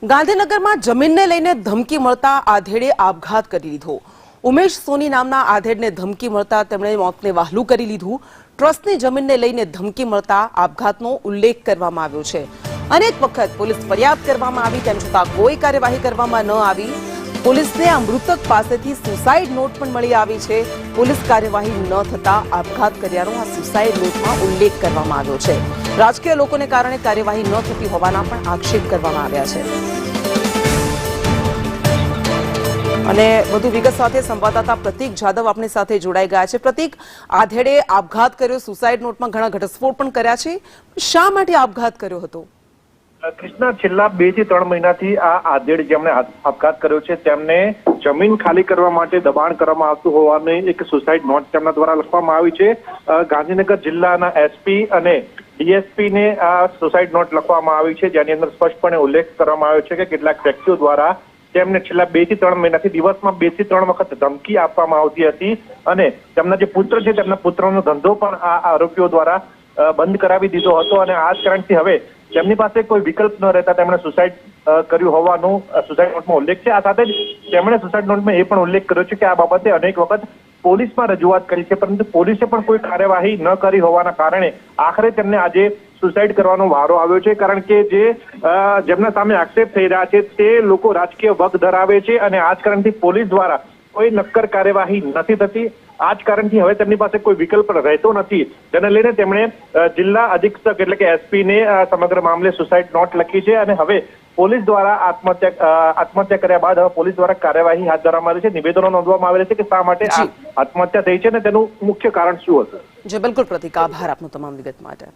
ગાંધીનગરમાં જમીનને લઈને ધમકી મળતા આધેડે આપઘાત કરી લીધો। ઉમેશ સોની નામના આધેડને ધમકી મળતા તેમણે મોતને વહાલું કરી લીધું। ટ્રસ્ટની જમીનને લઈને ધમકી મળતા આપઘાતનો ઉલ્લેખ કરવામાં આવ્યો છે। અનેક વખત પોલીસ ફરિયાદ કરવામાં આવી, તેમ છતાં કોઈ કાર્યવાહી કરવામાં ન આવી। પોલીસને આ મૃતક પાસેથી સુસાઇડ નોટ પણ મળી આવી છે। પોલીસ કાર્યવાહી ન થતા આપઘાત કર્યાનો આ સુસાઇડ નોટમાં ઉલ્લેખ કરવામાં આવ્યો છે। રાજકીય લોકોને કારણે કાર્યવાહી ન થતી હોવાના પણ આક્ષેપ કરવામાં આવ્યા છે। અને વધુ વિગત સાથે સંવાદદાતા પ્રતીક જાદવ આપણી સાથે જોડાઈ ગયા છે। પ્રતીક, આધેડે આપઘાત કર્યો, સુસાઇડ નોટમાં ઘણા ઘટસ્ફોટ પણ કર્યા છે, શા માટે આપઘાત કર્યો હતો? કૃષ્ણા, છેલ્લા 2 થી 3 મહિનાથી આ આધેડ જેમણે આપઘાત કર્યો છે તેમને જમીન ખાલી કરવા માટે દબાણ કરવામાં આવતું હોવાની એક સુસાઇડ નોટ તેમના દ્વારા લખવામાં આવી છે। ગાંધીનગર જિલ્લાના એસપી અને ડીએસપી ને આ સુસાઇડ નોટ લખવામાં આવી છે, જેની અંદર સ્પષ્ટપણે ઉલ્લેખ કરવામાં આવ્યો છે કે કેટલાક વ્યક્તિઓ દ્વારા તેમને છેલ્લા 2 થી 3 મહિનાથી દિવસમાં 2 થી 3 વખત ધમકી આપવામાં આવતી હતી અને તેમના જે પુત્ર છે તેમના પુત્રનો ધંધો પણ આ આરોપીઓ દ્વારા બંધ કરાવી દીધો હતો અને આ જ કારણથી હવે તેમની પાસે કોઈ વિકલ્પ ન રહેતા તેમણે સુસાઇડ કર્યું હોવાનું સુસાઇડ નોટમાં ઉલ્લેખ છે। આ સાથે જ તેમણે સુસાઇડ નોટમાં એ પણ ઉલ્લેખ કર્યો છે કે આ બાબતે અનેક વખત પોલીસમાં રજૂઆત કરી છે, પરંતુ પોલીસે પણ કોઈ કાર્યવાહી ન કરી હોવાના કારણે આખરે તેમને આજે સુસાઇડ કરવાનો વારો આવ્યો છે। કારણ કે જેમના સામે આક્ષેપ થઈ રહ્યા છે તે લોકો રાજકીય વગ ધરાવે છે અને આ જ કારણથી પોલીસ દ્વારા કોઈ નક્કર કાર્યવાહી નથી થતી। આ જ કારણથી હવે તેમની પાસે કોઈ વિકલ્પ રહેતો નથી, જેને લઈને તેમણે જિલ્લા અધિક્ષક એટલે કે એસપી ને સમગ્ર મામલે સુસાઇડ નોટ લખી છે અને હવે પોલીસ દ્વારા આત્મહત્યા કર્યા બાદ હવે પોલીસ દ્વારા કાર્યવાહી હાથ ધરવામાં આવી છે। નિવેદનો નોંધવામાં આવેલા છે કે શા માટે આત્મહત્યા થઈ છે અને તેનું મુખ્ય કારણ શું હશે। જી બિલકુલ પ્રતિક, આભાર આપનો તમામ વિગત માટે।